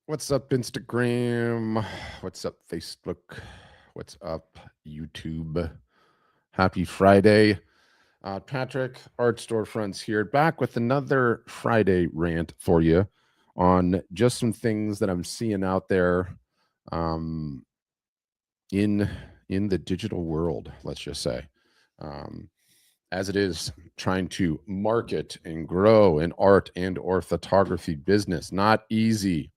What's up, Instagram? What's up, Facebook? What's up, YouTube? Happy Friday. Patrick, Art Storefronts here, back with another Friday rant for you on just some things that I'm seeing out there um, in in the digital world, let's just say. Um, as it is trying to market and grow an art and or photography business. Not easy,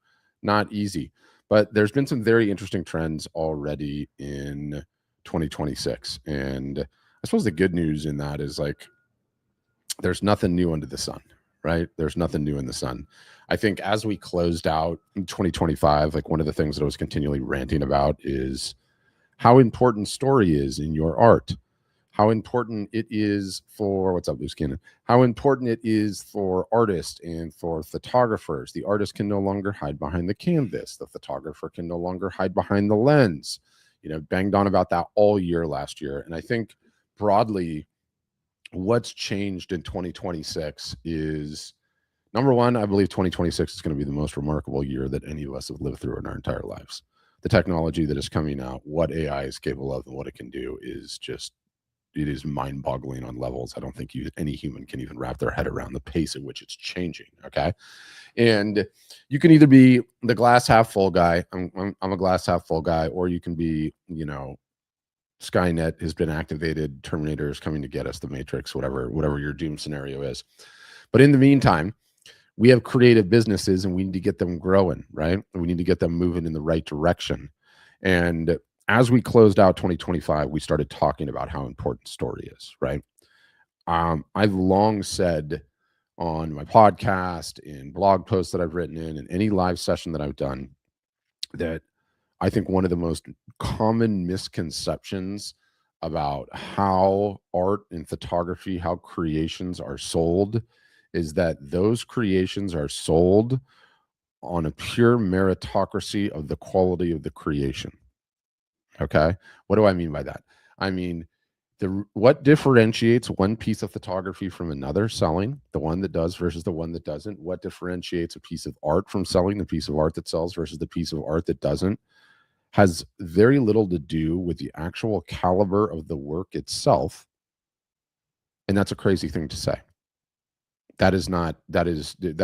not easy. But there's been some very interesting trends already in 2026. And I suppose the good news in that is like there's nothing new under the sun, right? There's nothing new in the sun. I think as we closed out in 2025, like one of the things that I was continually ranting about is how important story is in your art, how important it is for what's up, Loose Cannon, how important it is for artists and for photographers. The artist can no longer hide behind the canvas, the photographer can no longer hide behind the lens. Banged on about that all year last year. And I think broadly, what's changed in 2026 is number one, I believe 2026 is going to be the most remarkable year that any of us have lived through in our entire lives. The technology that is coming out, what AI is capable of and what it can do is just, it is mind-boggling on levels I don't think any human can even wrap their head around the pace at which it's changing. Okay, and you can either be the glass half full guy. I'm a glass half full guy, or you can be, Skynet has been activated, Terminator is coming to get us, the Matrix, whatever your doom scenario is. But in the meantime, we have creative businesses and we need to get them growing, right? We need to get them moving in the right direction. And as we closed out 2025, we started talking about how important story is, right? I've long said on my podcast, in blog posts that I've written in any live session that I've done, that I think one of the most common misconceptions about how art and photography, how creations are sold, is that those creations are sold on a pure meritocracy of the quality of the creation. Okay. What do I mean by that? I mean, what differentiates one piece of photography from another selling, the one that does versus the one that doesn't? What differentiates a piece of art from selling, the piece of art that sells versus the piece of art that doesn't, has very little to do with the actual caliber of the work itself. And that's a crazy thing to say. That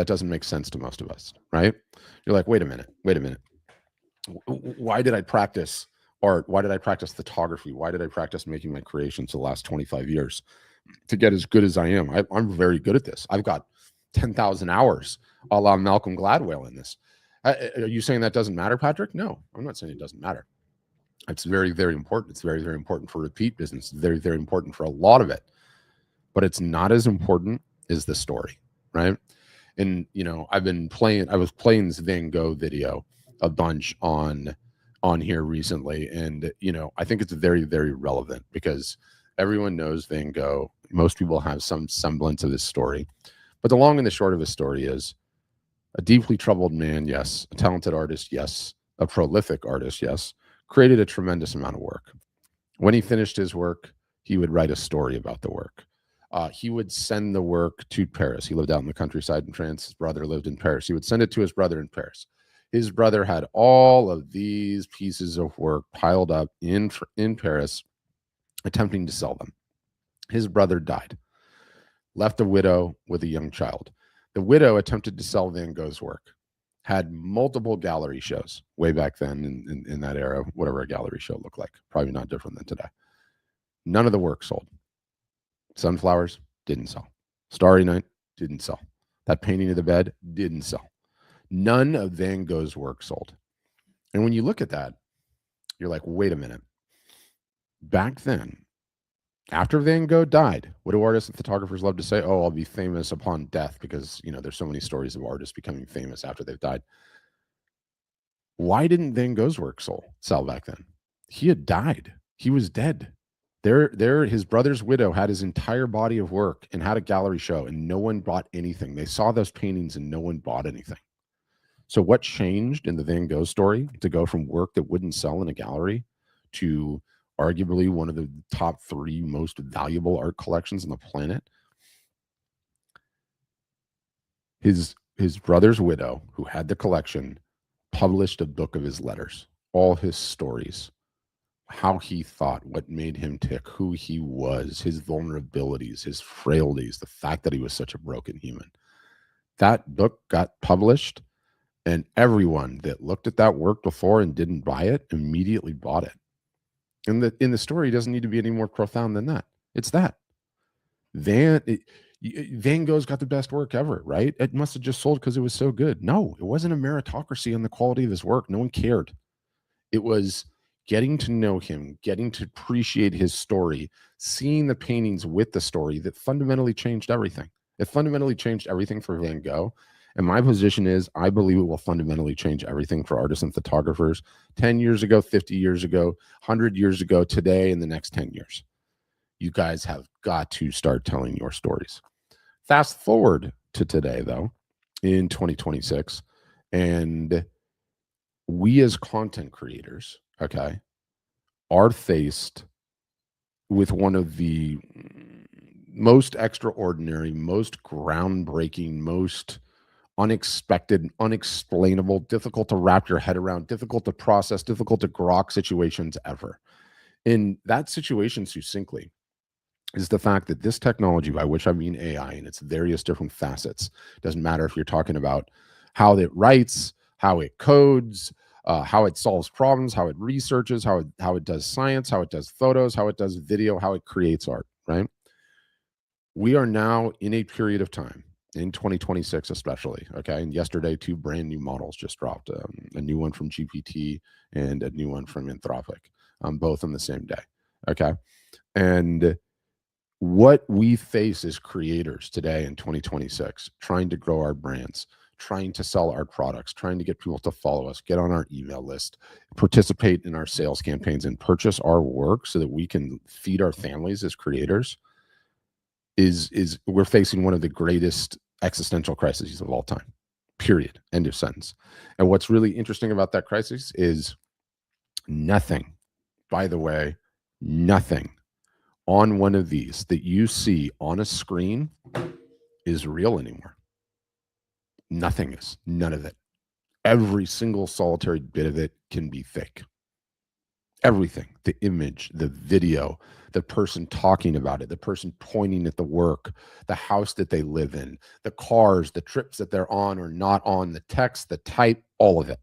doesn't make sense to most of us, right? You're like, wait a minute. Why did I practice art? Why did I practice photography? Why did I practice making my creations the last 25 years to get as good as I am? I'm very good at this. I've got 10,000 hours a la Malcolm Gladwell in this. Are you saying that doesn't matter, Patrick? No, I'm not saying it doesn't matter. It's very, very important. It's very, very important for repeat business. It's very, very important for a lot of it. But it's not as important as the story, right? And I was playing this Van Gogh video a bunch on here recently, and I think it's very, very relevant because everyone knows Van Gogh. Most people have some semblance of this story, but the long and the short of his story is a deeply troubled man, yes, a talented artist, yes, a prolific artist, yes, created a tremendous amount of work. When he finished his work, he would write a story about the work. He would send the work to Paris. He lived out in the countryside in France. His brother lived in Paris. He would send it to his brother in Paris. His brother had all of these pieces of work piled up in Paris, attempting to sell them. His brother died, left a widow with a young child. The widow attempted to sell Van Gogh's work, had multiple gallery shows way back then in that era, whatever a gallery show looked like, probably not different than today. None of the work sold. Sunflowers didn't sell. Starry Night didn't sell. That painting of the bed didn't sell. None of Van Gogh's work sold. And when you look at that, you're like, wait a minute. Back then, after Van Gogh died, what do artists and photographers love to say? Oh, I'll be famous upon death, because there's so many stories of artists becoming famous after they've died. Why didn't Van Gogh's work sell back then? He had died. He was dead. His brother's widow had his entire body of work and had a gallery show, and no one bought anything. They saw those paintings and no one bought anything. So what changed in the Van Gogh story to go from work that wouldn't sell in a gallery to arguably one of the top 3 most valuable art collections on the planet? His brother's widow, who had the collection, published a book of his letters, all his stories, how he thought, what made him tick, who he was, his vulnerabilities, his frailties, the fact that he was such a broken human. That book got published, and everyone that looked at that work before and didn't buy it immediately bought it. And in the story, it doesn't need to be any more profound than that. It's that. Van Gogh's got the best work ever, right? It must have just sold because it was so good. No, it wasn't a meritocracy on the quality of his work. No one cared. It was getting to know him, getting to appreciate his story, seeing the paintings with the story that fundamentally changed everything. It fundamentally changed everything for Van Gogh. And my position is, I believe it will fundamentally change everything for artists and photographers 10 years ago, 50 years ago, 100 years ago, today, in the next 10 years. You guys have got to start telling your stories. Fast forward to today, though, in 2026, and we as content creators, okay, are faced with one of the most extraordinary, most groundbreaking, most unexpected, unexplainable, difficult to wrap your head around, difficult to process, difficult to grok situations ever. In that situation, succinctly, is the fact that this technology, by which I mean AI and its various different facets, doesn't matter if you're talking about how it writes, how it codes, how it solves problems, how it researches, how it does science, how it does photos, how it does video, how it creates art, right? We are now in a period of time, in 2026 especially, okay? And yesterday, 2 brand new models just dropped, a new one from GPT and a new one from Anthropic, both on the same day, okay? And what we face as creators today in 2026, trying to grow our brands, trying to sell our products, trying to get people to follow us, get on our email list, participate in our sales campaigns, and purchase our work so that we can feed our families as creators, is we're facing one of the greatest existential crises of all time. Period. End of sentence. And what's really interesting about that crisis is nothing, by the way, nothing on one of these that you see on a screen is real anymore. Nothing is. None of it. Every single solitary bit of it can be fake. Everything, the image, the video, the person talking about it, the person pointing at the work, the house that they live in, the cars, the trips that they're on or not on, the text, the type, all of it.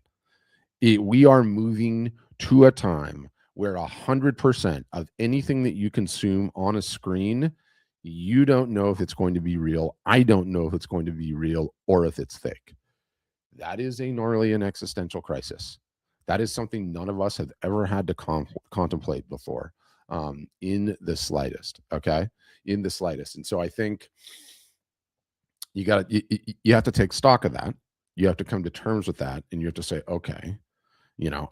We are moving to a time where 100% of anything that you consume on a screen, you don't know if it's going to be real. I don't know if it's going to be real or if it's fake. That is a gnarly and existential crisis. That is something none of us have ever had to contemplate before, in the slightest. Okay, in the slightest. And so I think you have to take stock of that. You have to come to terms with that, and you have to say, okay,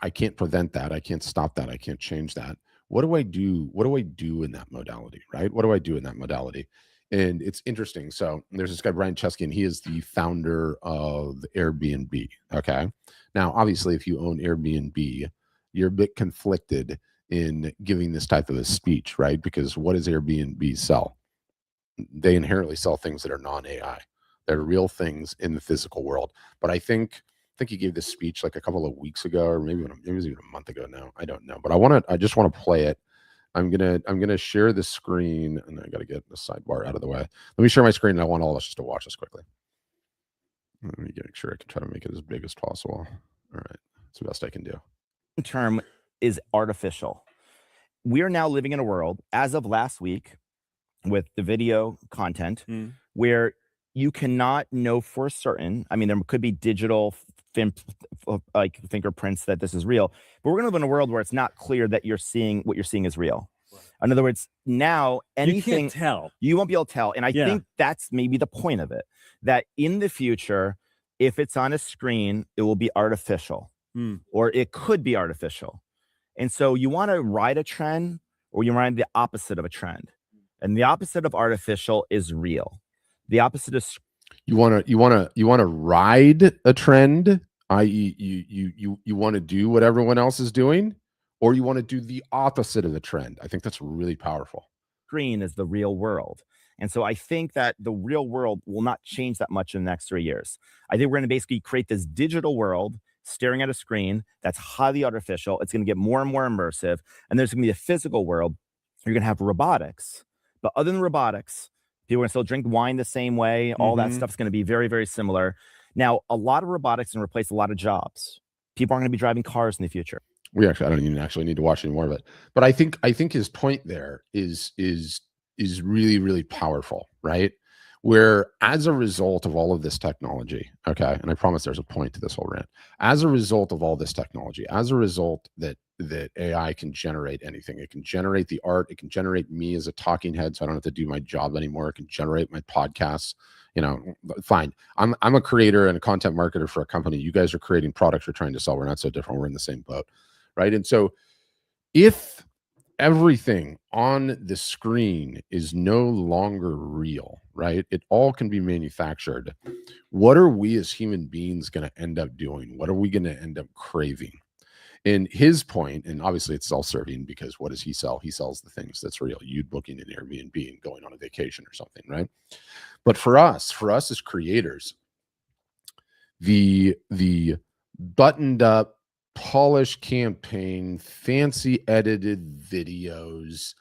I can't prevent that. I can't stop that. I can't change that. What do I do? What do I do in that modality? Right? What do I do in that modality? And it's interesting. So there's this guy, Brian Chesky, and he is the founder of Airbnb. Okay. Now, obviously, if you own Airbnb, you're a bit conflicted in giving this type of a speech, right? Because what does Airbnb sell? They inherently sell things that are non-AI. They're real things in the physical world. But I think he gave this speech like a couple of weeks ago, or maybe it was even a month ago now. I don't know. But I just want to play it. I'm gonna share the screen, and I gotta get the sidebar out of the way. Let me share my screen, and I want all of us just to watch this quickly. Let me make sure I can try to make it as big as possible. All right, it's the best I can do. Term is artificial. We are now living in a world, as of last week, with the video content, where you cannot know for certain. I mean, there could be digital like fingerprints that this is real, but we're going to live in a world where it's not clear that what you're seeing is real. Right. In other words, now anything you can't tell. You won't be able to tell. And I think that's maybe the point of it, that in the future, if it's on a screen, it will be artificial, or it could be artificial. And so you want to ride a trend, or you ride the opposite of a trend. And the opposite of artificial is real. The opposite is you want to ride a trend, i.e., you want to do what everyone else is doing, or you want to do the opposite of the trend. I think that's really powerful. Screen is the real world. And so I think that the real world will not change that much in the next 3 years. I think we're going to basically create this digital world staring at a screen that's highly artificial. It's going to get more and more immersive. And there's going to be a physical world. You're going to have robotics. But other than robotics, people are going to still drink wine the same way. All that stuff's going to be very, very similar. Now, a lot of robotics can replace a lot of jobs. People aren't going to be driving cars in the future. I don't even actually need to watch any more of it. But I think his point there is really, really powerful, right? Where as a result of all of this technology, okay, and I promise there's a point to this whole rant. As a result of all this technology, as a result that AI can generate anything, it can generate the art, it can generate me as a talking head, so I don't have to do my job anymore. It can generate my podcasts. Fine. I'm a creator and a content marketer for a company. You guys are creating products you're trying to sell. We're not so different. We're in the same boat, right? And so, if everything on the screen is no longer real, right? It all can be manufactured. What are we as human beings going to end up doing? What are we going to end up craving? And his point, and obviously it's self-serving, because what does he sell? He sells the things that's real. You booking an Airbnb and going on a vacation or something, right? But for us as creators, the buttoned up, polished campaign, fancy edited videos,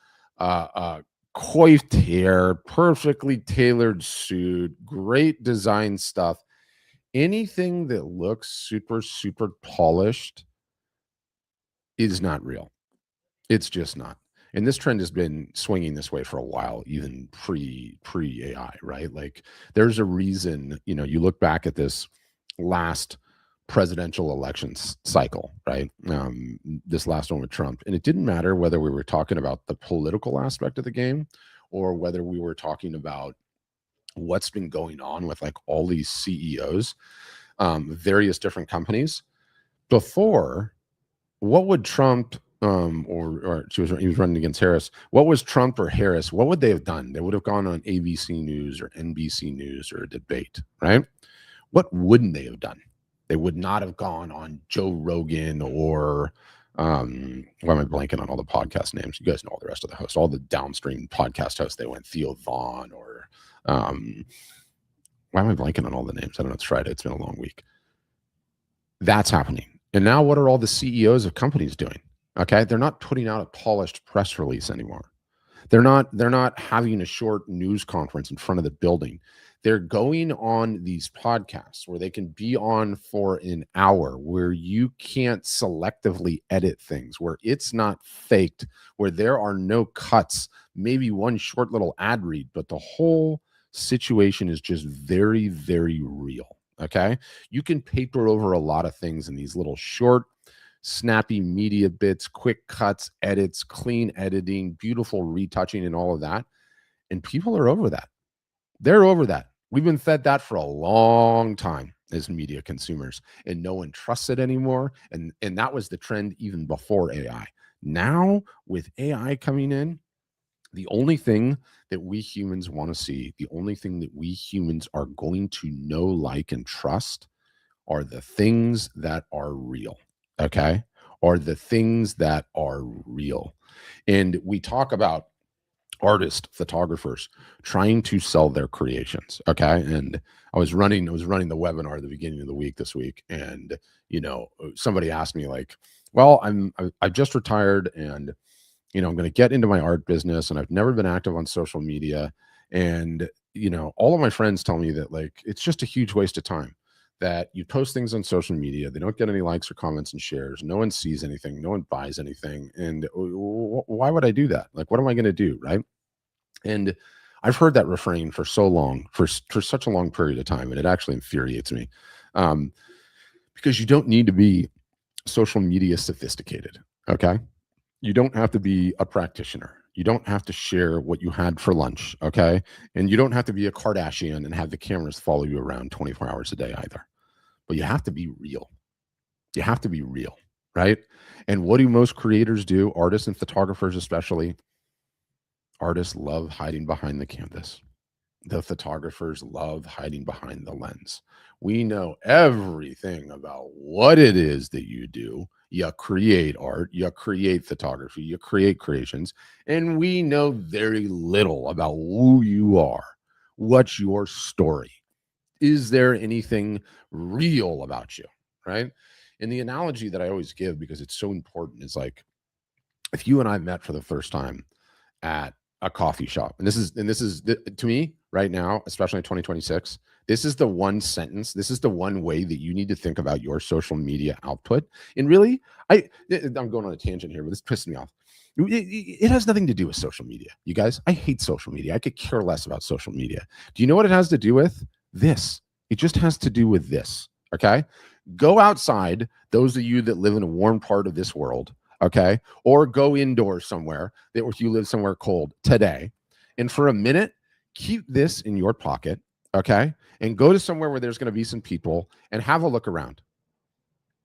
coiffed hair, perfectly tailored suit, great design stuff. Anything that looks super, super polished is not real. It's just not. And this trend has been swinging this way for a while, even pre AI, right? Like, there's a reason, you look back at this last presidential elections cycle, right? This last one with Trump, and it didn't matter whether we were talking about the political aspect of the game or whether we were talking about what's been going on with like all these CEOs, various different companies. Before, what would Trump or he was running against Harris? What was Trump or Harris? What would they have done? They would have gone on ABC News or NBC News or a debate, right? What wouldn't they have done? They would not have gone on Joe Rogan or why am I blanking on all the podcast names? You guys know all the rest of the hosts, all the downstream podcast hosts. They went Theo Vaughn or why am I blanking on all the names? I don't know. It's Friday. It's been a long week. That's happening. And now what are all the CEOs of companies doing? Okay. They're not putting out a polished press release anymore. They're not having a short news conference in front of the building. They're going on these podcasts where they can be on for an hour, where you can't selectively edit things, where it's not faked, where there are no cuts, maybe one short little ad read, but the whole situation is just very, very real. Okay. You can paper over a lot of things in these little short, snappy media bits, quick cuts, edits, clean editing, beautiful retouching, and all of that. And people are over that. They're over that. We've been fed that for a long time as media consumers, and no one trusts it anymore. And that was the trend even before AI. Now, with AI coming in, the only thing that we humans want to see, the only thing that we humans are going to know, like, and trust are the things that are real. Okay. Are the things that are real. And we talk about artists, photographers trying to sell their creations. Okay. And I was running the webinar at the beginning of the week this week. And, somebody asked me like, well, I've just retired and, I'm going to get into my art business, and I've never been active on social media. And, all of my friends tell me that like, it's just a huge waste of time, that you post things on social media. They don't get any likes or comments and shares. No one sees anything. No one buys anything. And why would I do that? Like, what am I going to do? Right. And I've heard that refrain for so long, for such a long period of time. And it actually infuriates me, because you don't need to be social media sophisticated. Okay. You don't have to be a practitioner. You don't have to share what you had for lunch. Okay. And you don't have to be a Kardashian and have the cameras follow you around 24 hours a day either. But you have to be real. You have to be real. Right. And what do most creators do? Artists and photographers, especially. Artists love hiding behind the canvas. The photographers love hiding behind the lens. We know everything about what it is that you do. You create art, you create photography, you create creations, and we know very little about who you are. What's your story? Is there anything real about you? right? And the analogy that I always give, because it's so important, is like if you and I met for the first time at a coffee shop, and this is to me right now, especially in 2026, this is the one sentence, this is the one way that you need to think about your social media output. And really, I'm going on a tangent here, but this pissed me off. It has nothing to do with social media, you guys. I hate social media. I could care less about social media. Do you know what it has to do with? This. It just has to do with this. Okay. Go outside, those of you that live in a warm part of this world, okay, or go indoors somewhere that if you live somewhere cold today, and for a minute, keep this in your pocket, okay, and go to somewhere where there's going to be some people and have a look around.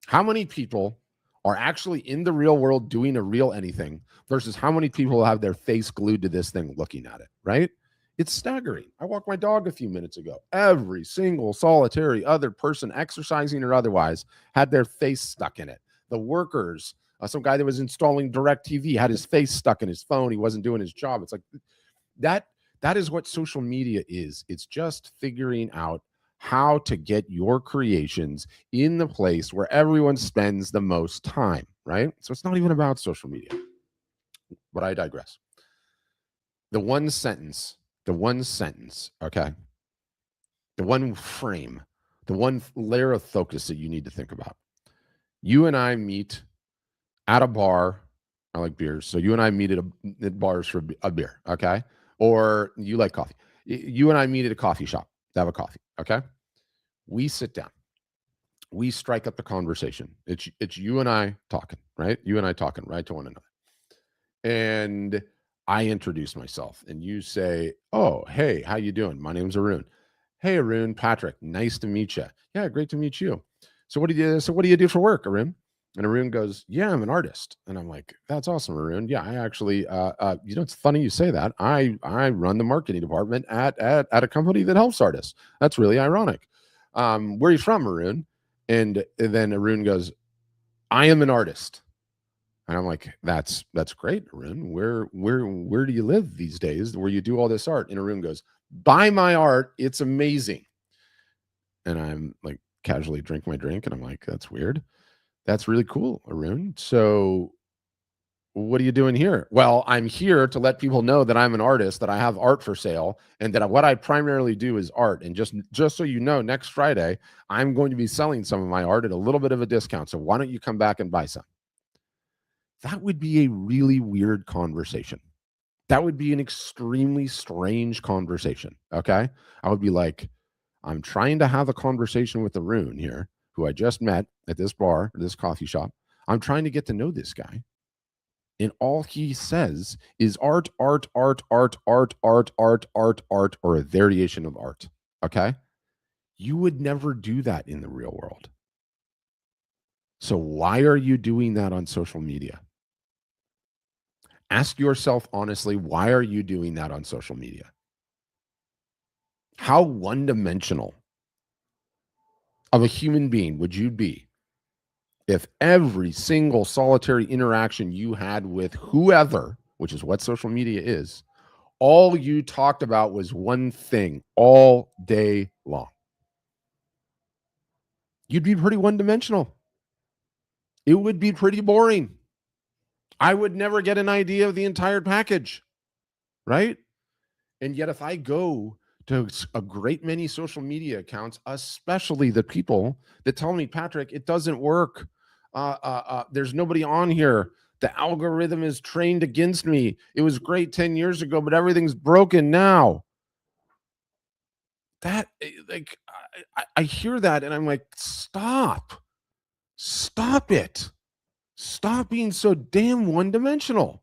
How many people are actually in the real world doing a real anything versus how many people have their face glued to this thing looking at it, right? It's staggering. I walked my dog a few minutes ago. Every single solitary other person, exercising or otherwise, had their face stuck in it. The workers, some guy that was installing DirecTV had his face stuck in his phone. He wasn't doing his job. It's like that is what social media is. It's just figuring out how to get your creations in the place where everyone spends the most time, right? So it's not even about social media. But I digress. The one sentence, okay? The one frame, the one layer of focus that you need to think about. You and I meet at a bar. I like beers. So you and I meet at bars for a beer, okay? Or you like coffee. You and I meet at a coffee shop to have a coffee, okay? We sit down. We strike up the conversation. It's you and I talking, right? You and I talking right to one another. And I introduce myself and you say, "Oh, hey, how you doing? My name's Arun." "Hey, Arun, Patrick, nice to meet you." "Yeah, great to meet you. So what do you do for work, Arun?" And Arun goes, "Yeah, I'm an artist." And I'm like, "That's awesome, Arun. Yeah, I actually, it's funny you say that. I run the marketing department at a company that helps artists. That's really ironic. Where are you from, Arun?" And then Arun goes, "I am an artist." And I'm like, that's great, Arun. Where do you live these days where you do all this art?" And Arun goes, "Buy my art. It's amazing." And I'm like, casually drink my drink, and I'm like, that's weird. That's really cool, Arun. So what are you doing here? "Well, I'm here to let people know that I'm an artist, that I have art for sale, and that what I primarily do is art. And just so you know, next Friday, I'm going to be selling some of my art at a little bit of a discount. So why don't you come back and buy some?" That would be a really weird conversation. That would be an extremely strange conversation. Okay. I would be like, I'm trying to have a conversation with Arun here, who I just met at this bar, this coffee shop. I'm trying to get to know this guy. And all he says is art, art, art, art, art, art, art, art, art, or a variation of art. Okay. You would never do that in the real world. So why are you doing that on social media? Ask yourself honestly, why are you doing that on social media? How one-dimensional of a human being would you be if every single solitary interaction you had with whoever, which is what social media is, all you talked about was one thing all day long? You'd be pretty one-dimensional. It would be pretty boring. I would never get an idea of the entire package, right? And yet if I go to a great many social media accounts, especially the people that tell me, "Patrick, it doesn't work. There's nobody on here. The algorithm is trained against me. It was great 10 years ago, but everything's broken now." That, like, I hear that and I'm like, stop it. Stop being so damn one-dimensional.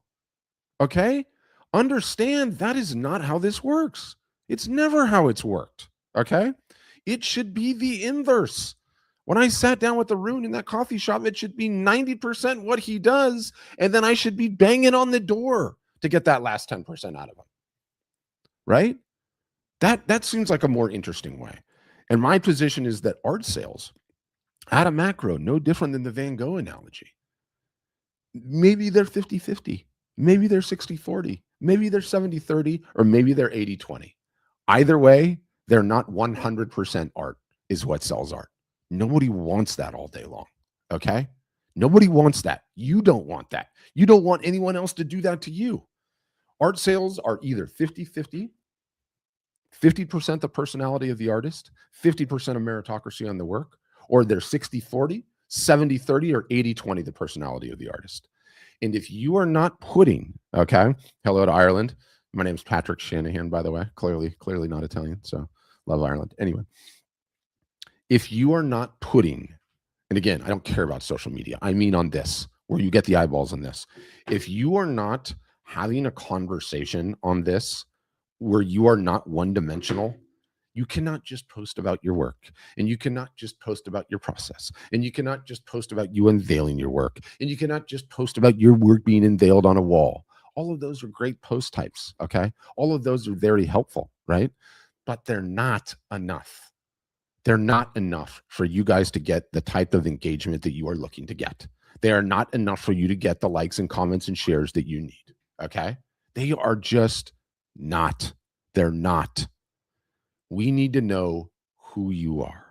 Okay? Understand that is not how this works. It's never how it's worked. Okay? It should be the inverse. When I sat down with Arun in that coffee shop, it should be 90% what he does, and then I should be banging on the door to get that last 10% out of him. Right? That seems like a more interesting way. And my position is that art sales at a macro, no different than the Van Gogh analogy. Maybe they're 50-50. Maybe they're 60-40. Maybe they're 70-30, or maybe they're 80-20. Either way, they're not 100% art is what sells art. Nobody wants that all day long. Okay. Nobody wants that. You don't want that. You don't want anyone else to do that to you. Art sales are either 50-50, 50% the personality of the artist, 50% of meritocracy on the work, or they're 60-40, 70-30, or 80-20 the personality of the artist. And if you are not putting, okay, hello to Ireland. My name's Patrick Shanahan, by the way. Clearly not Italian. So love Ireland. Anyway, if you are not putting, and again, I don't care about social media. I mean on this, where you get the eyeballs on this. If you are not having a conversation on this, where you are not one-dimensional, you cannot just post about your work, and you cannot just post about your process, and you cannot just post about you unveiling your work, and you cannot just post about your work being unveiled on a wall. All of those are great post types, okay? All of those are very helpful, right? But they're not enough. They're not enough for you guys to get the type of engagement that you are looking to get. They are not enough for you to get the likes and comments and shares that you need, okay? They are just not. They're not. We need to know who you are.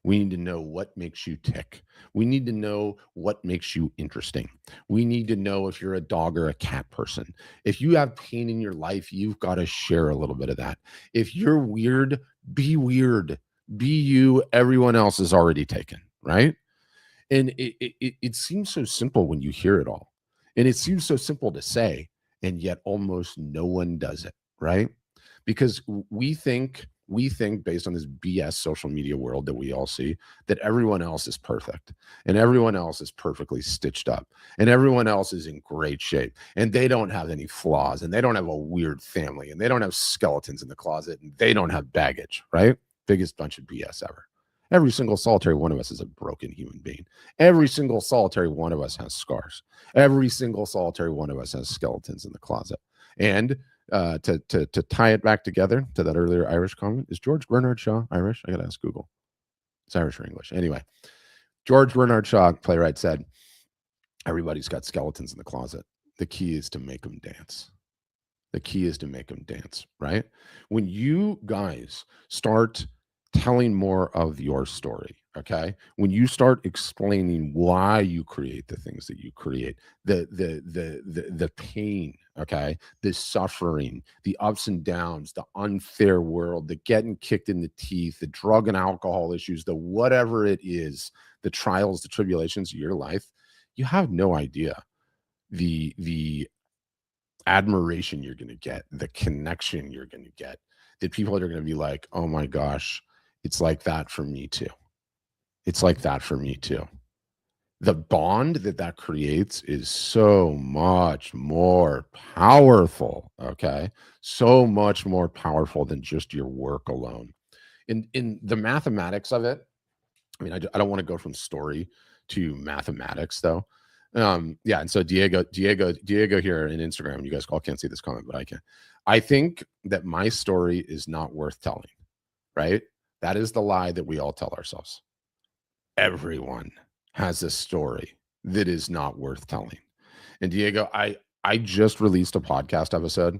We need to know what makes you tick. We need to know what makes you interesting. We need to know if you're a dog or a cat person. If you have pain in your life, you've got to share a little bit of that. If you're weird, be weird. Be you. Everyone else is already taken, right? And it seems so simple when you hear it all. And it seems so simple to say, and yet almost no one does it, right? Because we think based on this BS social media world that we all see, that everyone else is perfect and everyone else is perfectly stitched up and everyone else is in great shape and they don't have any flaws and they don't have a weird family and they don't have skeletons in the closet and they don't have baggage, right? Biggest bunch of BS ever. Every single solitary one of us is a broken human being. Every single solitary one of us has scars. Every single solitary one of us has skeletons in the closet. And to tie it back together to that earlier Irish comment, is George Bernard Shaw Irish? I got to ask Google. It's Irish or English. Anyway, George Bernard Shaw, playwright, said, everybody's got skeletons in the closet. The key is to make them dance. The key is to make them dance, right? When you guys start telling more of your story, okay, when you start explaining why you create the things that you create, the pain, okay, the suffering, the ups and downs, the unfair world, the getting kicked in the teeth, the drug and alcohol issues, the whatever it is, the trials, the tribulations of your life, you have no idea the admiration you're going to get, the connection you're going to get, that people are going to be like, oh my gosh, it's like that for me too. It's like that for me too. The bond that creates is so much more powerful, okay? So much more powerful than just your work alone. In the mathematics of it, I mean, I don't want to go from story to mathematics though. Yeah, and so Diego here in Instagram, you guys all can't see this comment, but I can. I think that my story is not worth telling, right? That is the lie that we all tell ourselves. Everyone has a story that is not worth telling. And Diego, I just released a podcast episode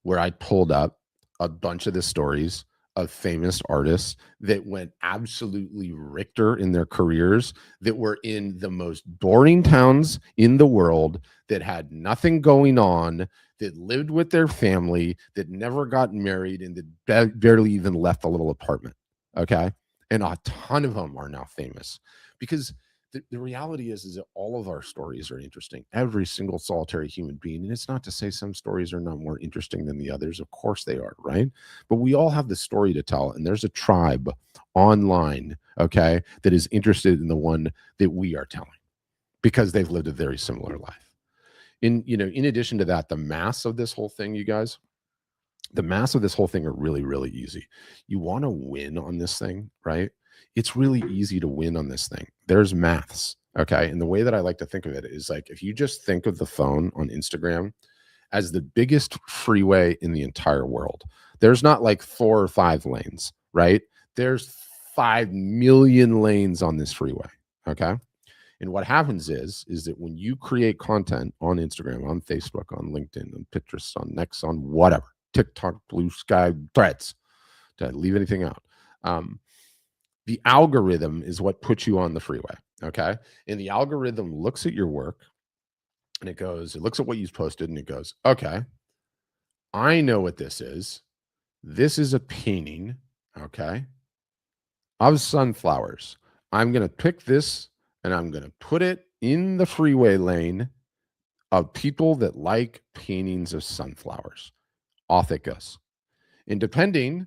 where I pulled up a bunch of the stories of famous artists that went absolutely Richter in their careers, that were in the most boring towns in the world, that had nothing going on, that lived with their family, that never got married, and that barely even left the little apartment. Okay. And a ton of them are now famous because the reality is that all of our stories are interesting. Every single solitary human being. And it's not to say some stories are not more interesting than the others. Of course they are, right? But we all have the story to tell. And there's a tribe online, okay, that is interested in the one that we are telling because they've lived a very similar life. In addition to that, the mass of this whole thing, you guys, the mass of this whole thing are really, really easy. You want to win on this thing, right? It's really easy to win on this thing. There's maths, okay? And the way that I like to think of it is like, if you just think of the phone on Instagram as the biggest freeway in the entire world, there's not like 4 or 5 lanes, right? There's 5 million lanes on this freeway, okay? And what happens is that when you create content on Instagram, on Facebook, on LinkedIn, on Pinterest, on Next, on whatever, TikTok, Blue Sky, Threads, did I leave anything out? The algorithm is what puts you on the freeway. Okay. And the algorithm looks at your work and it looks at what you've posted and it goes, okay, I know what this is. This is a painting, okay, of sunflowers. I'm going to pick this and I'm going to put it in the freeway lane of people that like paintings of sunflowers. Off it goes. And depending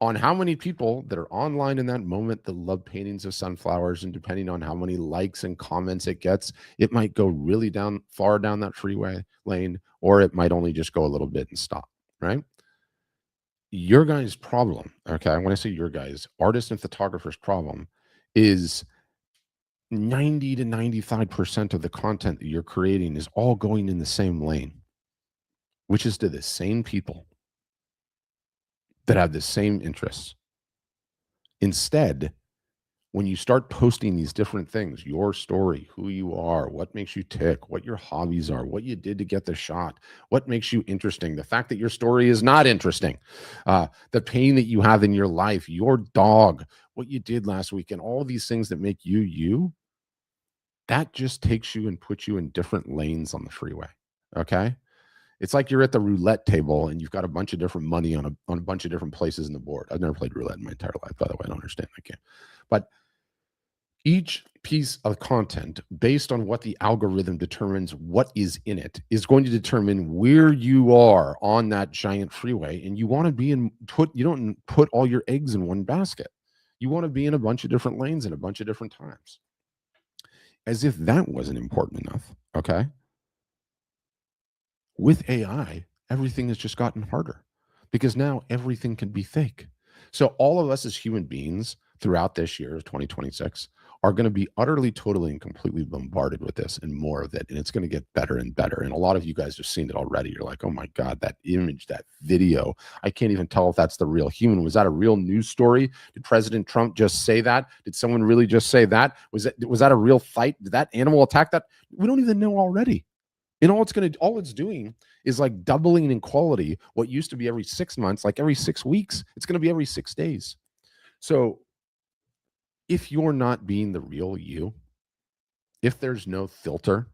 on how many people that are online in that moment that love paintings of sunflowers, and depending on how many likes and comments it gets, it might go really far down that freeway lane, or it might only just go a little bit and stop, right? Your guys' problem, okay, when I say your guys, artists and photographers' problem is 90 to 95% of the content that you're creating is all going in the same lane, which is to the same people that have the same interests. Instead, when you start posting these different things, your story, who you are, what makes you tick, what your hobbies are, what you did to get the shot, what makes you interesting, the fact that your story is not interesting, the pain that you have in your life, your dog, what you did last week, and all these things that make you you, that just takes you and puts you in different lanes on the freeway. Okay. It's like you're at the roulette table and you've got a bunch of different money on a bunch of different places in the board. I've never played roulette in my entire life, by the way. I don't understand that game. But each piece of content, based on what the algorithm determines what is in it, is going to determine where you are on that giant freeway. And you want to be you don't put all your eggs in one basket. You want to be in a bunch of different lanes at a bunch of different times. As if that wasn't important enough. Okay. With AI, everything has just gotten harder because now everything can be fake. So all of us as human beings throughout this year of 2026 are going to be utterly, totally, and completely bombarded with this and more of it. And it's going to get better and better. And a lot of you guys have seen it already. You're like, oh my God, that image, that video, I can't even tell if that's the real human. Was that a real news story? Did President Trump just say that? Did someone really just say that? Was that a real fight? Did that animal attack that? We don't even know already. And all it's doing is like doubling in quality. What used to be every 6 months, like every 6 weeks, it's going to be every 6 days. So if you're not being the real you, if there's no filter,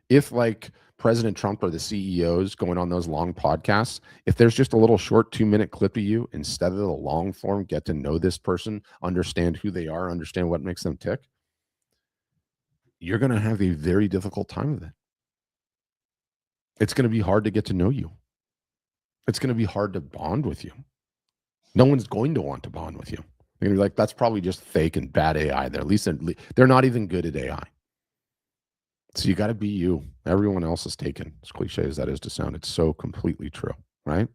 if like President Trump or the CEOs going on those long podcasts, if there's just a little short 2-minute clip of you instead of the long form, get to know this person, understand who they are, understand what makes them tick, you're going to have a very difficult time with it. It's going to be hard to get to know you. It's going to be hard to bond with you. No one's going to want to bond with you. They're going to be like, that's probably just fake and bad AI. They're not even good at AI. So you got to be you. Everyone else is taken. As cliche as that is to sound, it's so completely true, right?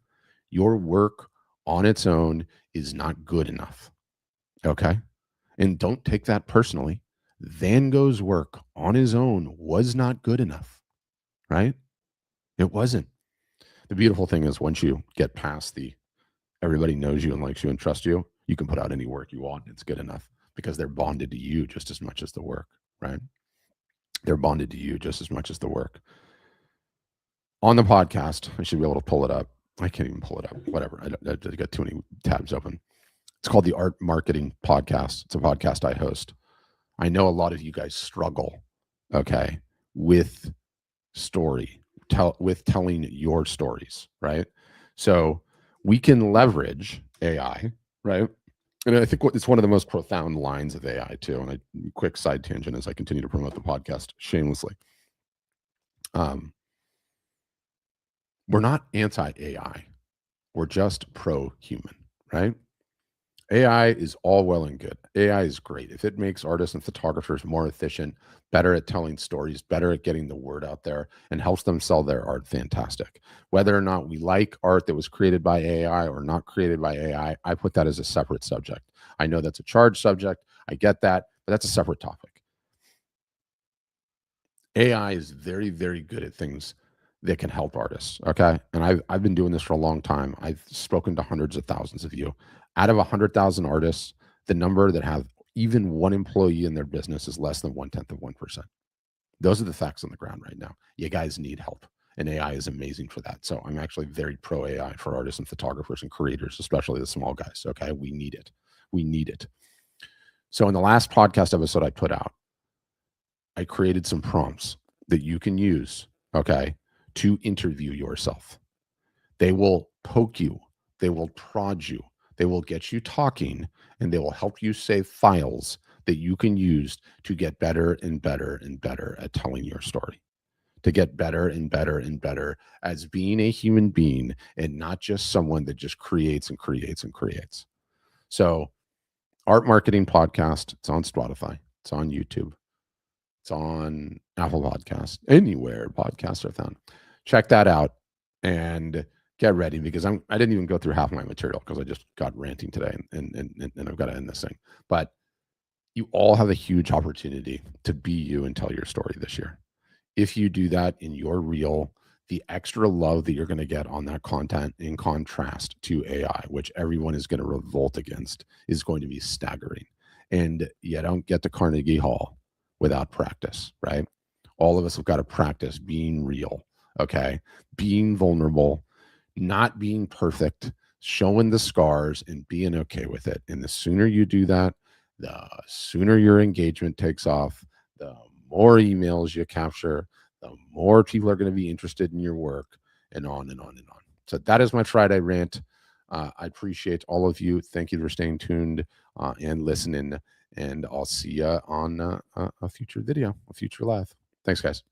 Your work on its own is not good enough. Okay? And don't take that personally. Van Gogh's work on his own was not good enough, right? It wasn't. The beautiful thing is once you get past everybody knows you and likes you and trusts you, you can put out any work you want. It's good enough because they're bonded to you just as much as the work, right? They're bonded to you just as much as the work. On the podcast, I should be able to pull it up. I can't even pull it up. Whatever. I got too many tabs open. It's called the Art Marketing Podcast. It's a podcast I host. I know a lot of you guys struggle, okay, with telling your stories, right? So we can leverage AI, right? And I think it's one of the most profound lines of AI too. And quick side tangent as I continue to promote the podcast shamelessly. We're not anti-AI. We're just pro-human, right? AI is all well and good. AI is great. If it makes artists and photographers more efficient, better at telling stories, better at getting the word out there, and helps them sell their art, fantastic. Whether or not we like art that was created by AI or not created by AI, I put that as a separate subject. I know that's a charged subject. I get that, but that's a separate topic. AI is very, very good at things that can help artists. Okay. And I've been doing this for a long time. I've spoken to hundreds of thousands of you. Out of 100,000 artists, the number that have even one employee in their business is less than 0.1%. Those are the facts on the ground right now. You guys need help. And AI is amazing for that. So I'm actually very pro AI for artists and photographers and creators, especially the small guys. Okay. We need it. We need it. So in the last podcast episode I put out, I created some prompts that you can use, okay, to interview yourself. They will poke you, they will prod you, they will get you talking, and they will help you save files that you can use to get better and better and better at telling your story, to get better and better and better as being a human being and not just someone that just creates and creates and creates. So, Art Marketing Podcast, it's on Spotify, it's on YouTube, it's on Apple Podcasts, anywhere podcasts are found. Check that out and get ready, because I didn't even go through half my material because I just got ranting today, and I've got to end this thing. But you all have a huge opportunity to be you and tell your story this year. If you do that in your reel, the extra love that you're going to get on that content, in contrast to AI, which everyone is going to revolt against, is going to be staggering. And you don't get to Carnegie Hall without practice, right? All of us have got to practice being real, okay? Being vulnerable, not being perfect, showing the scars and being okay with it. And the sooner you do that, the sooner your engagement takes off, the more emails you capture, the more people are going to be interested in your work, and on and on and on. So that is my Friday rant. I appreciate all of you. Thank you for staying tuned and listening. And I'll see you on a future video, a future live. Thanks, guys.